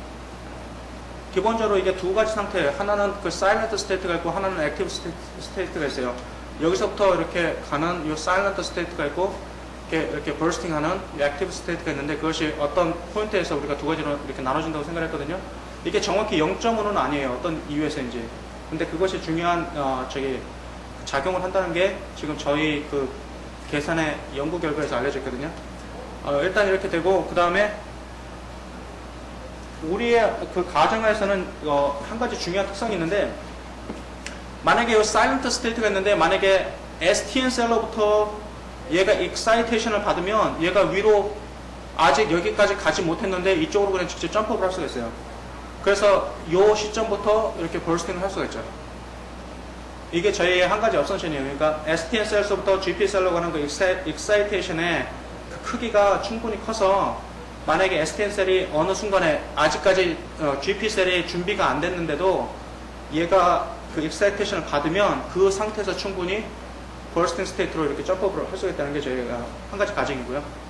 기본적으로 이게 두 가지 상태, 하나는 그 사일런트 스테이트가 있고 하나는 액티브 스테이트가 있어요. 여기서부터 이렇게 가는 이 사일런트 스테이트가 있고 이렇게 버스팅하는 액티브 스테이트가 있는데 그것이 어떤 포인트에서 우리가 두 가지로 이렇게 나눠진다고 생각했거든요. 이게 정확히 0.5는 아니에요. 어떤 이유에서인지. 근데 그것이 중요한 저기 작용을 한다는 게 지금 저희 그 계산의 연구 결과에서 알려져 있거든요. 일단 이렇게 되고 그 다음에 우리의 그 가정에서는 한 가지 중요한 특성이 있는데 만약에 이 사일런트 스테이트가 있는데 만약에 STN 셀로부터 얘가 익사이테이션을 받으면 얘가 위로 아직 여기까지 가지 못했는데 이쪽으로 그냥 직접 점프를 할 수가 있어요. 그래서 이 시점부터 이렇게 버스팅을 할 수가 있죠. 이게 저희의 한 가지 어선션이에요. 그러니까 STN 셀로부터 GP 셀로 가는 그 익사이테이션의 그 크기가 충분히 커서 만약에 STN 셀이 어느 순간에 아직까지 GP 셀이 준비가 안 됐는데도 얘가 그 익사이테이션을 받으면 그 상태에서 충분히 버스팅 스테이트로 이렇게 점프를 할 수가 있다는 게 저희가 한 가지 가정이고요.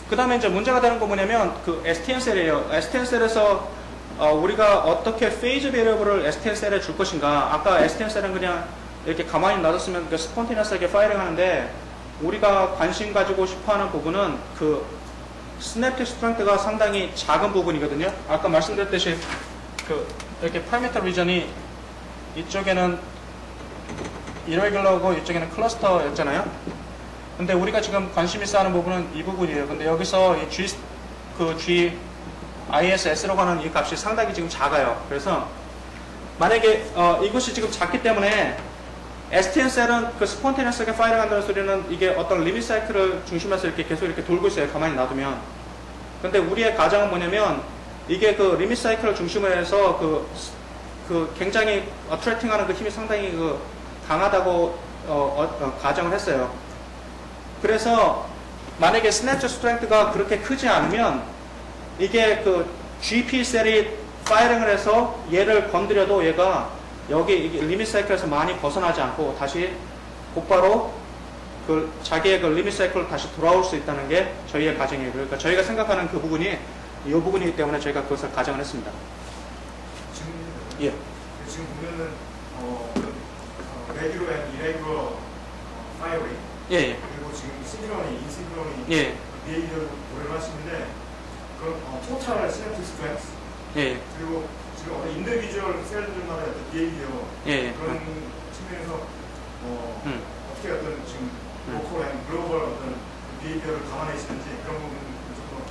그 다음에 이제 문제가 되는 거 뭐냐면 그 STN 셀이에요. STN 셀에서 우리가 어떻게 페이즈 베리어블을 STN 셀에 줄 것인가. 아까 STN 셀은 그냥 이렇게 가만히 놔뒀으면 그 스폰테니어스하게 파이링 하는데 우리가 관심 가지고 싶어 하는 부분은 그 스냅틱 스트렝스가 상당히 작은 부분이거든요. 아까 말씀드렸듯이 그 이렇게 파라미터 리전이 이쪽에는 irregular하고 이쪽에는 클러스터였잖아요. 근데 우리가 지금 관심 있어 하는 부분은 이 부분이에요. 근데 여기서 이 ISS라고 하는 이 값이 상당히 지금 작아요. 그래서 만약에 이것이 지금 작기 때문에 STN 셀은 그 스폰테니어스하게 파이링 한다는 소리는 이게 어떤 리밋 사이클을 중심에서 이렇게 계속 이렇게 돌고 있어요. 가만히 놔두면. 근데 우리의 가정은 뭐냐면 이게 그 리밋 사이클을 중심으로 해서 그 굉장히 어트랙팅 하는 그 힘이 상당히 그 강하다고 가정을 했어요. 그래서 만약에 스냅샷 스트렝스가 그렇게 크지 않으면 이게 그 GP 셀이 파이링을 해서 얘를 건드려도 얘가 여기 리밋 사이클에서 많이 벗어나지 않고 다시 곧바로 그 자기의 그 리밋 사이클로 다시 돌아올 수 있다는 게 저희의 가정이에요. 그러니까 저희가 생각하는 그 부분이 이 부분이기 때문에 저희가 그것을 가정을 했습니다. 지금 예. 지금 보면은 레귤러 앤 이레귤러 파이어링 예, 예. 그리고 지금 시그널이 인시그널이 예. 비헤이비어를 고려를 하시는데 그런 토탈 시냅틱 스트렝스 예. 그리고 지금 어떤 인디비주얼 셀들마다 어떤 비헤이비어 예. 그런 측면에서 어떻게 어떤 지금 로컬 앤 글로벌 어떤 비헤이비어를 감안해시는지 그런 부분 좀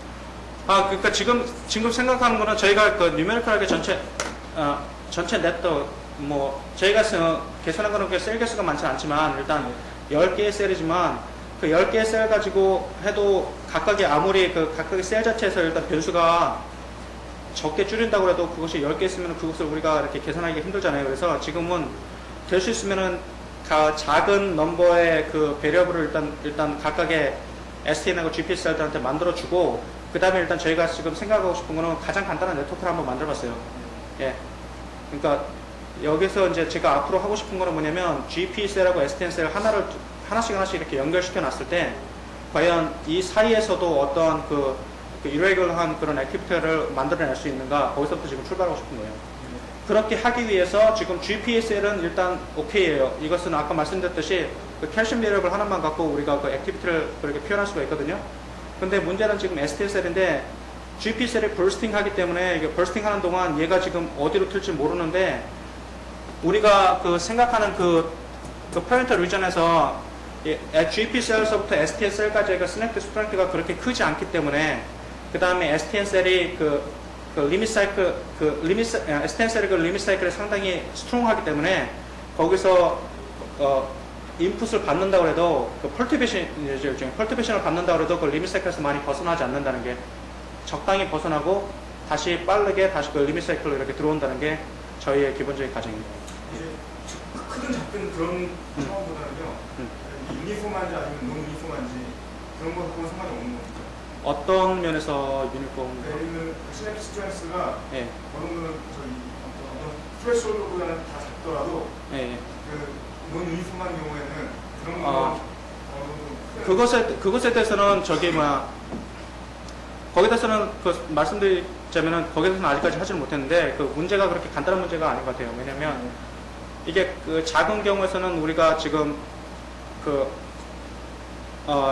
아, 그러니까 지금 생각하는 거는 저희가 그 뉴메리컬하게 전체 넷도 뭐 저희가 계산한 거는 그 셀 개수가 많지 않지만 일단 10개의 셀이지만 그 10개의 셀 가지고 해도 각각의 아무리 그 각각의 셀 자체에서 일단 변수가 적게 줄인다고 해도 그것이 10개 있으면 그것을 우리가 이렇게 계산하기 힘들잖아요. 그래서 지금은 될 수 있으면은 작은 넘버의 그 베리어블을 일단 각각의 STN하고 GPS 셀들한테 만들어주고 그 다음에 일단 저희가 지금 생각하고 싶은 거는 가장 간단한 네트워크를 한번 만들어봤어요. 예. 그러니까 여기서 이제 제가 앞으로 하고 싶은 거는 뭐냐면 GP 셀하고 STN 셀 하나씩 이렇게 연결시켜 놨을 때 과연 이 사이에서도 어떤 그 irregular한 그런 액티비티를 만들어낼 수 있는가 거기서부터 지금 출발하고 싶은 거예요. 그렇게 하기 위해서 지금 GPSL은 일단 오케이예요. 이것은 아까 말씀드렸듯이 그 캘슘 베리어블 하나만 갖고 우리가 그 액티비티를 그렇게 표현할 수가 있거든요. 근데 문제는 지금 STL셀인데 GPSL이 버스팅 하기 때문에 이게 버스팅 하는 동안 얘가 지금 어디로 튈지 모르는데 우리가 그 생각하는 그 포인트 리전에서 GPSL서부터 STL셀까지의 그 스냅틱 스트렝스가 그렇게 크지 않기 때문에 그 다음에 STN셀이 STN셀의 그 리밋 사이클이 상당히 스트롱하기 때문에 거기서 인풋을 받는다고 해도 그 펄티베이션을 받는다고 해도 그 리밋 사이클에서 많이 벗어나지 않는다는 게 적당히 벗어나고 다시 빠르게 다시 그 리밋 사이클로 이렇게 들어온다는 게 저희의 기본적인 가정입니다. 이제 크든 작든 그런 상황보다는요 유니폼한지 아니면 논 유니폼한지 그런 것하고는 상관이 없는 거죠. 어떤 면에서 유니폼? 예를 들면 스냅 스트렝스가 예. 어느 어떤 프레시홀드보다는 다 작더라도 예. 그 논 유니폼한 경우에는 그런 거 그것에 대해서는 거기다서는 말씀드리자면은 거기서는 아직까지 하지는 못했는데 그 문제가 그렇게 간단한 문제가 아닌 것 같아요. 왜냐면 이게 그 작은 경우에서는 우리가 지금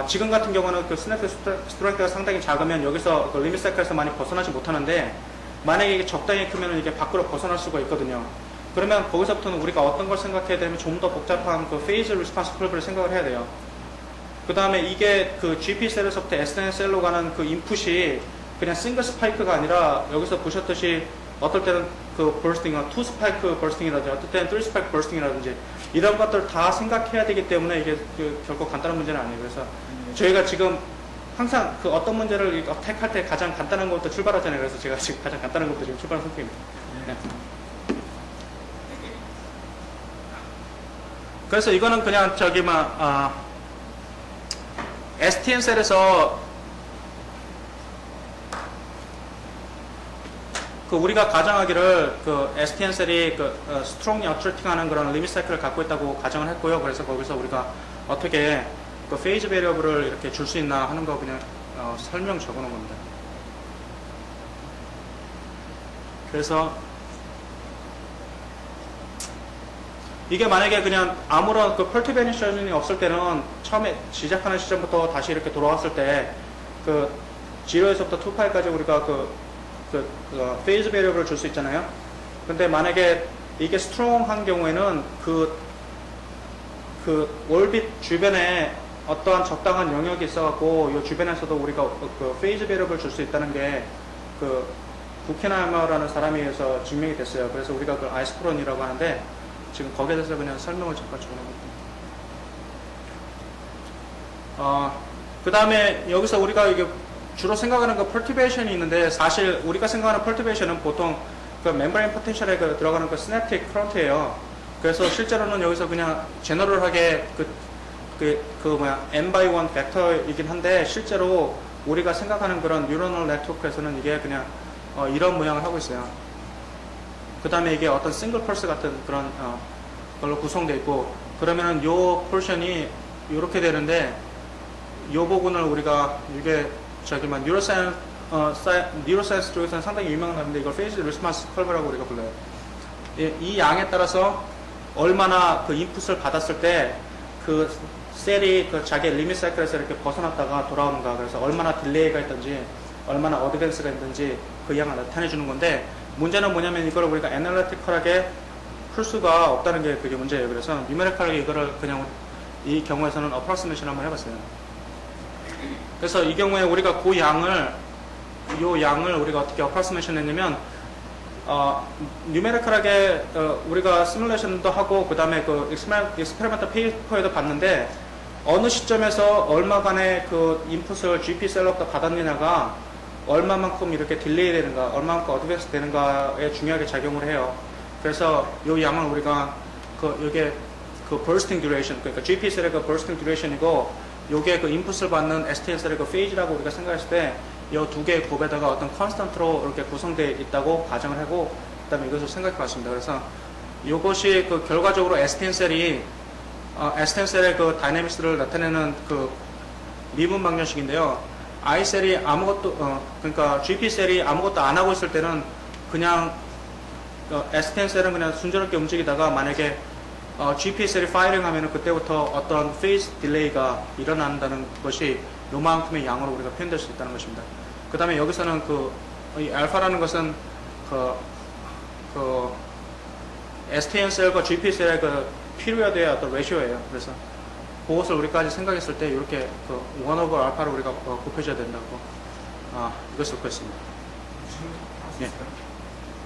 지금 같은 경우는 그 스냅 스트렝스가 상당히 작으면 여기서 그 리밋 사이클에서 많이 벗어나지 못하는데 만약에 이게 적당히 크면 이게 밖으로 벗어날 수가 있거든요. 그러면 거기서부터는 우리가 어떤 걸 생각해야 되면 좀 더 복잡한 그 페이즈 리스폰스 커브를 생각을 해야 돼요. 그 다음에 이게 그 GP 셀에서부터 SN 셀로 가는 그 인풋이 그냥 싱글 스파이크가 아니라 여기서 보셨듯이 어떨 때는 그 버스팅, 2 스파이크 버스팅이라든지 어떨 때는 3 스파이크 버스팅이라든지 이런 것들 다 생각해야 되기 때문에 이게 결코 간단한 문제는 아니에요. 그래서 저희가 지금 항상 그 어떤 문제를 택할 때 가장 간단한 것부터 출발하잖아요. 그래서 제가 지금 가장 간단한 것부터 지금 출발한 상태입니다. 네. 그래서 이거는 그냥 STN 셀에서 그 우리가 가정하기를 그 STN 셀이 스트롱리 어트래킹 하는 그런 리밋 사이클을 갖고 있다고 가정을 했고요. 그래서 거기서 우리가 어떻게 그 페이즈 베리어블을 이렇게 줄 수 있나 하는 거 그냥 설명 적어 놓은 겁니다. 그래서 이게 만약에 그냥 아무런 그 펄티베니션이 없을 때는 처음에 시작하는 시점부터 다시 이렇게 돌아왔을 때 그 0에서부터 2파이까지 우리가 페이즈 베리어블을 줄 수 있잖아요. 근데 만약에 이게 스트롱한 경우에는 그 월빗 주변에 어떠한 적당한 영역이 있어갖고 이 주변에서도 우리가 그 페이즈 베리어블을 줄 수 있다는 게 그 부케나이머라는 사람에 의해서 증명이 됐어요. 그래서 우리가 그 아이스크론이라고 하는데 지금 거기에 대해서 그냥 설명을 잠깐 적어놓을게요. 그 다음에 여기서 우리가 이게 주로 생각하는 그 펄티베이션이 있는데 사실 우리가 생각하는 펄티베이션은 보통 그 멤브레인 포텐셜에 들어가는 그 스냅틱 커런트예요. 그래서 실제로는 여기서 그냥 제너럴하게 n×1 벡터이긴 한데 실제로 우리가 생각하는 그런 뉴러널 네트워크에서는 이게 그냥 이런 모양을 하고 있어요. 그 다음에 이게 어떤 싱글 펄스 같은 그런 걸로 구성되어 있고 그러면은 요 포션이 이렇게 되는데 요 부분을 우리가 이게 뉴로사이언스 쪽에서는 상당히 유명한 건데 이걸 페이즈 리스폰스 커브라고 우리가 불러요. 이 양에 따라서 얼마나 그 인풋을 받았을 때 그 셀이 그 자기 리밋 사이클에서 이렇게 벗어났다가 돌아오는가, 그래서 얼마나 딜레이가 있든지 얼마나 어드밴스가 있든지 그 양을 나타내 주는 건데, 문제는 뭐냐면 이걸 우리가 애널리티컬하게 풀 수가 없다는 게 그게 문제예요. 그래서 뉴메리컬하게 이거를 그냥 이 경우에서는 어프로시메이션 한번 해봤어요. 그래서 이 경우에 우리가 그 양을 우리가 어떻게 어프로시메이션 했냐면, 뉴메리컬하게 우리가 시뮬레이션도 하고 그 다음에 그 익스페리먼트 페이퍼에도 봤는데, 어느 시점에서 얼마간의 그 인풋을 GP 셀로부터 받았느냐가 얼마만큼 이렇게 딜레이 되는가, 얼마만큼 어드밴스 되는가에 중요하게 작용을 해요. 그래서 이 양을 우리가 요게 그 bursting duration, 그러니까 GP 셀의 그 bursting duration이고, 요게 그 인풋을 받는 STN 셀의 그 phase라고 우리가 생각했을 때, 이 두 개의 곱에다가 어떤 컨스턴트로 이렇게 구성되어 있다고 가정을 하고, 그 다음에 이것을 생각해 봤습니다. 그래서 이것이 그 결과적으로 STN 셀이 STN 셀의 그 다이내믹스를 나타내는 그 미분 방정식인데요. I 셀이 아무것도, 그러니까 GP 셀이 아무것도 안 하고 있을 때는 그냥 STN 셀은 그냥 순조롭게 움직이다가, 만약에 GP 셀이 파이링 하면은 그때부터 어떤 페이스 딜레이가 일어난다는 것이 요만큼의 양으로 우리가 표현될 수 있다는 것입니다. 그 다음에 여기서는 이 알파라는 것은 STN 셀과 GP 셀의 그 피리어드의 어떤 레시오예요. 그래서 그것을 우리까지 생각했을 때 이렇게 1 over 알파를 우리가 곱해줘야 된다고 이것을 구했습니다. 지금 할수 예. 있어요?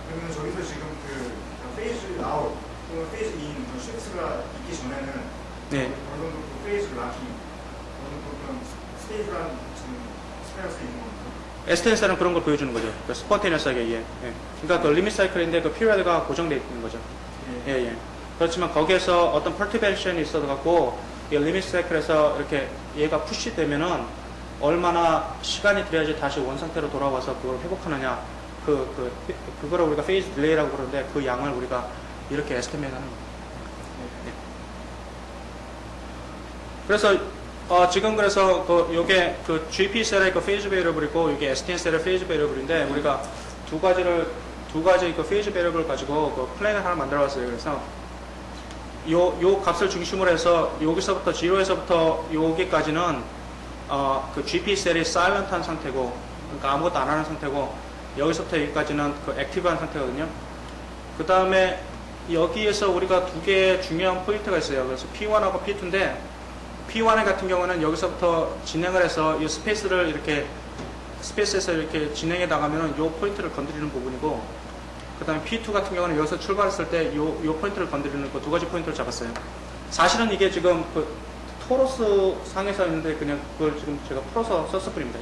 그러면 저기서 지금 페이즈 아웃 또는 페이즈 인 슈트가 있기 전에는 네. 어느 정도 그 페이즈 락이 어느 정도 그런 스테이지라는 지금 스페어스 있는 겁니다. STN 셀은 그런 걸 보여주는 거죠. 그 스폰테니어스하게. 예. 그러니까 그 리밋 사이클인데 그 피리어드가 고정되어 있는 거죠. 예. 그렇지만 거기에서 어떤 퍼티베이션이 있어도 갖고 이 리밋 사이클에서 이렇게 얘가 푸시되면은 얼마나 시간이 들어야지 다시 원 상태로 돌아와서 그걸 회복하느냐, 그거를 우리가 페이즈 딜레이라고 그러는데, 그 양을 우리가 이렇게 에스티메이트 하는 거예요. 그래서 지금 그래서 요게 그 GP 셀의 그 페이즈 베리어블이고, 이게 STN 셀의 페이즈 베리어블인데, 우리가 두 가지 그 페이즈 베리어블을 가지고 그 플랜을 하나 만들어 봤어요. 그래서 요 값을 중심으로 해서 여기서부터 0에서부터 여기까지는 그 GP 셀이 사일런트한 상태고, 그러니까 아무것도 안 하는 상태고, 여기서부터 여기까지는 그 액티브한 상태거든요. 그 다음에 여기에서 우리가 두 개의 중요한 포인트가 있어요. 그래서 P1하고 P2인데, P1 같은 경우는 여기서부터 진행을 해서 이 스페이스를 이렇게 스페이스에서 이렇게 진행해 나가면은 이 포인트를 건드리는 부분이고, 그 다음에 P2 같은 경우는 여기서 출발했을 때 이 포인트를 건드리는 그 두 가지 포인트를 잡았어요. 사실은 이게 지금 그 토로스 상에서 있는데 그냥 그걸 지금 제가 풀어서 썼을 뿐입니다.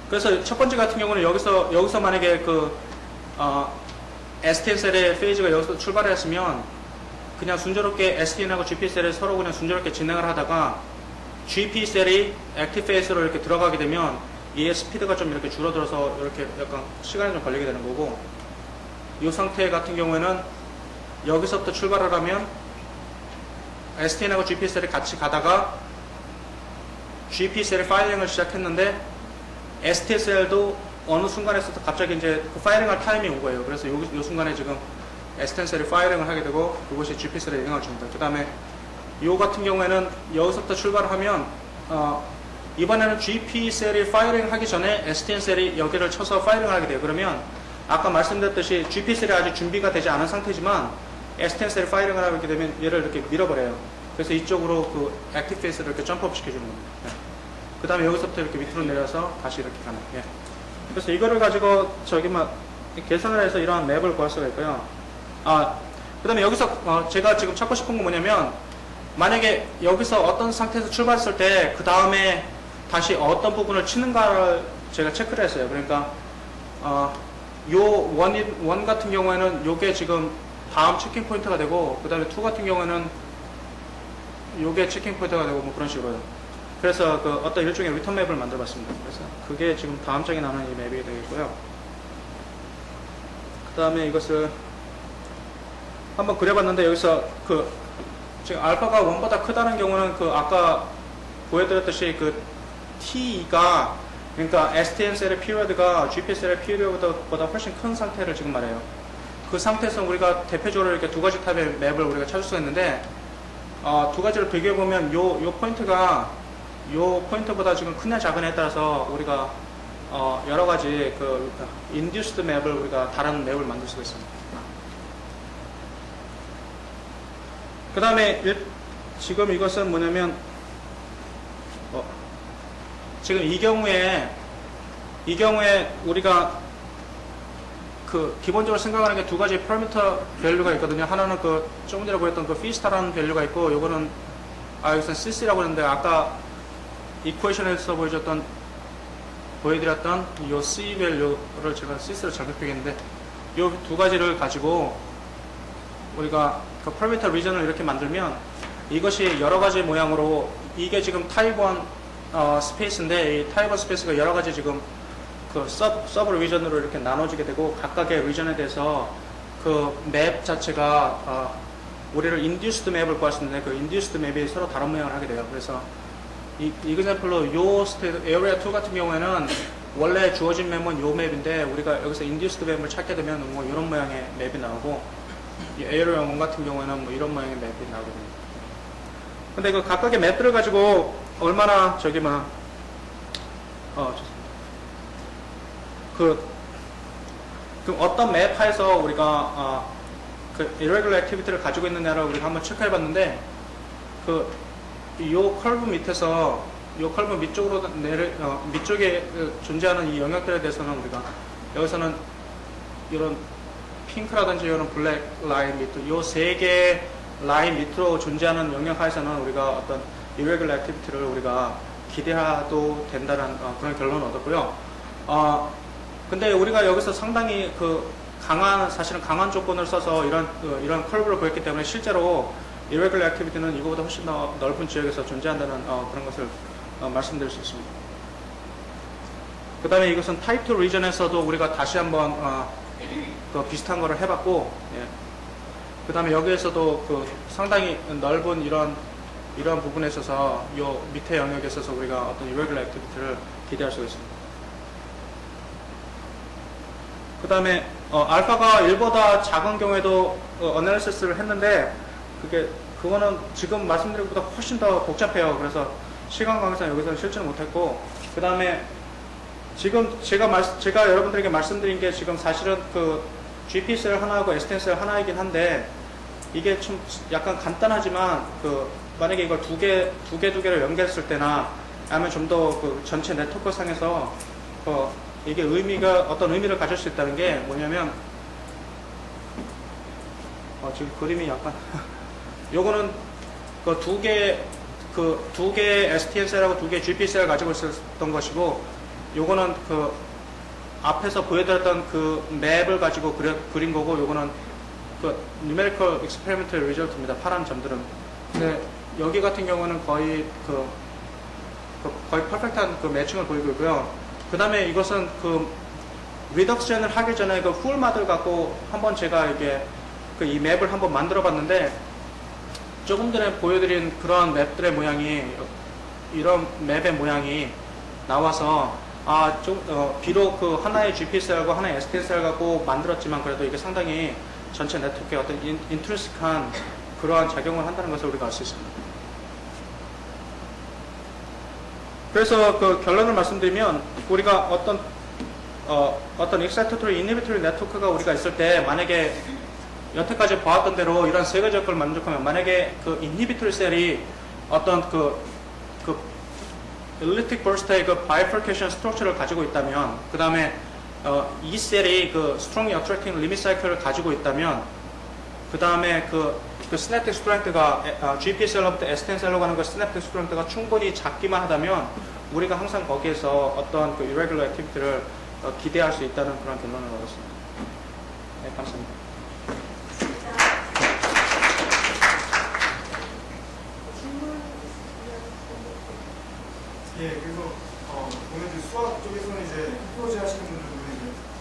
그래서 첫 번째 같은 경우는 여기서 만약에 STN 셀의 페이지가 여기서 출발을 했으면 그냥 순조롭게 STN하고 GP 셀이 서로 그냥 순조롭게 진행을 하다가 GP 셀이 액티브 페이스로 이렇게 들어가게 되면 얘의 스피드가 좀 이렇게 줄어들어서 이렇게 약간 시간이 좀 걸리게 되는 거고, 이 상태 같은 경우에는 여기서부터 출발을 하면 STN하고 GP 셀이 같이 가다가 GP 셀이 파이링을 시작했는데 STN 셀도 어느 순간에서 갑자기 이제 그 파이링 할 타임이 온 거예요. 그래서 이 순간에 지금 STN 셀이 파이링을 하게 되고, 그것이 GP 셀에 영향을 줍니다. 그 다음에 요 같은 경우에는 여기서부터 출발을 하면 이번에는 GP 셀이 파이링 하기 전에 STN 셀이 여기를 쳐서 파이링을 하게 돼요. 그러면 아까 말씀드렸듯이 GP 셀이 아직 준비가 되지 않은 상태지만 STN 셀이 파이링을 하게 되면 얘를 이렇게 밀어버려요. 그래서 이쪽으로 그 액티브 페이스를 이렇게 점프업 시켜주는 겁니다. 그 다음에 여기서부터 이렇게 밑으로 내려서 다시 이렇게 가는. 그래서 이거를 가지고 계산을 해서 이러한 맵을 구할 수가 있고요. 그 다음에 여기서 제가 지금 찾고 싶은 건 뭐냐면, 만약에 여기서 어떤 상태에서 출발했을 때 그 다음에 다시 어떤 부분을 치는가를 제가 체크를 했어요. 그러니까 요 원 같은 경우에는 요게 지금 다음 체킹 포인트가 되고, 그 다음에 2 같은 경우에는 요게 체킹 포인트가 되고, 뭐 그런 식으로요. 그래서 그 어떤 일종의 리턴 맵을 만들어 봤습니다. 그래서 그게 지금 다음 장에 나오는 이 맵이 되겠고요. 그 다음에 이것을 한번 그려봤는데, 여기서 지금 알파가 1보다 크다는 경우는 아까 보여드렸듯이 T가, 그러니까 STN 셀의 피리어드가 GP 셀의 피리어드보다 훨씬 큰 상태를 지금 말해요. 그 상태에서 우리가 대표적으로 이렇게 두 가지 타입의 맵을 우리가 찾을 수가 있는데, 두 가지를 비교해 보면 요 포인트가 요 포인트보다 지금 크냐 작으냐에 따라서 우리가 여러 가지 그 induced 맵을 우리가 다른 맵을 만들 수가 있습니다. 그 다음에 지금 이것은 뭐냐면 지금 이 경우에 우리가 그 기본적으로 생각하는 게 두 가지 parameter 밸류가 있거든요. 하나는 그 조금 전에 보였던 그 P라는 밸류가 있고, 요거는 여기서 CC라고 했는데 아까 이퀘이션에서 보여드렸던 요 C 밸류를 제가 CC로 잘못 표기했는데, 요 두 가지를 가지고 우리가 그 parameter region을 이렇게 만들면 이것이 여러 가지 모양으로, 이게 지금 타입 1 스페이스인데 이 타입 1 스페이스가 여러 가지 지금 그 서브 리전으로 이렇게 나눠지게 되고, 각각의 리전에 대해서 그 맵 자체가 우리를 induced 맵을 구할 수 있는데 그 induced 맵이 서로 다른 모양을 하게 돼요. 그래서 이 example로 요 area 2 같은 경우에는 원래 주어진 맵은 요 맵인데 우리가 여기서 induced 맵을 찾게 되면 뭐 이런 모양의 맵이 나오고, 이 area 1 같은 경우에는 뭐 이런 모양의 맵이 나오게 됩니다. 근데 그 각각의 맵들을 가지고 얼마나 좋습니다. 그 어떤 맵 하에서 우리가 그 irregular activity를 가지고 있느냐를 우리가 한번 체크해 봤는데, 요 컬브 밑에서 요 컬브 밑쪽으로 밑쪽에 존재하는 이 영역들에 대해서는 우리가 여기서는 이런 핑크라든지 이런 블랙 라인 밑으로 요 세 개 라인 밑으로 존재하는 영역 하에서는 우리가 어떤 irregular activity를 우리가 기대해도 된다는 그런 결론을 얻었고요. 근데 우리가 여기서 상당히 사실은 강한 조건을 써서 이런 컬브를 보였기 때문에 실제로 irregular activity는 이거보다 훨씬 더 넓은 지역에서 존재한다는 그런 것을 말씀드릴 수 있습니다. 그 다음에 이것은 타입 2 리전에서도 우리가 다시 한번 비슷한 거를 해봤고, 그 다음에 여기에서도 상당히 넓은 이런 부분에 있어서 요 밑에 영역에 있어서 우리가 어떤 irregular activity를 기대할 수가 있습니다. 그 다음에 알파가 1보다 작은 경우에도 어널리시스를 했는데 그거는 지금 말씀드린 것보다 훨씬 더 복잡해요. 그래서 시간 관계상 여기서 실천을 못했고, 그 다음에 지금 제가 여러분들에게 말씀드린 게 지금 사실은 그 GPSL 하나하고 STNSL 하나이긴 한데, 이게 좀 약간 간단하지만 만약에 이걸 두 개를 연결했을 때나 아니면 좀 더 전체 네트워크 상에서 이게 어떤 의미를 가질 수 있다는 게 뭐냐면, 지금 그림이 약간 요거는 두 개 STN셀하고 두 개 GPS를 가지고 있었던 것이고, 요거는 앞에서 보여드렸던 그 맵을 가지고 그린 거고, 요거는 numerical experimental result입니다. 파란 점들은. 근데 여기 같은 경우는 거의 퍼펙트한 매칭을 보이고 있고요. 그 다음에 이것은 리덕션을 하기 전에 훌마들 갖고 한번 제가 이 맵을 한번 만들어 봤는데, 조금 전에 보여드린 그런 맵들의 모양이, 이런 맵의 모양이 나와서, 비록 하나의 GPS하고 하나의 STNS를 갖고 만들었지만 그래도 이게 상당히 전체 네트워크에 어떤 인트리식한 그러한 작용을 한다는 것을 우리가 알 수 있습니다. 그래서 결론을 말씀드리면, 우리가 어떤 excitatory, inhibitory 네트워크가 우리가 있을 때, 만약에 여태까지 보았던 대로 이런 세 가지 역할을 만족하면, 만약에 inhibitory 셀이 어떤 elliptic burst의 bifurcation structure를 가지고 있다면, 그 다음에 이 셀이 strongly attracting limit cycle를 가지고 있다면, 그 다음에 synaptic strength가 GPSL로부터 STN셀로 가는 synaptic strength가 충분히 작기만 하다면, 우리가 항상 거기에서 어떤 irregular activity를 기대할 수 있다는 그런 결론을 얻었습니다. 네, 감사합니다. 예, 그래서 오늘 수학 쪽에서는 이제 프로제 하시는 분들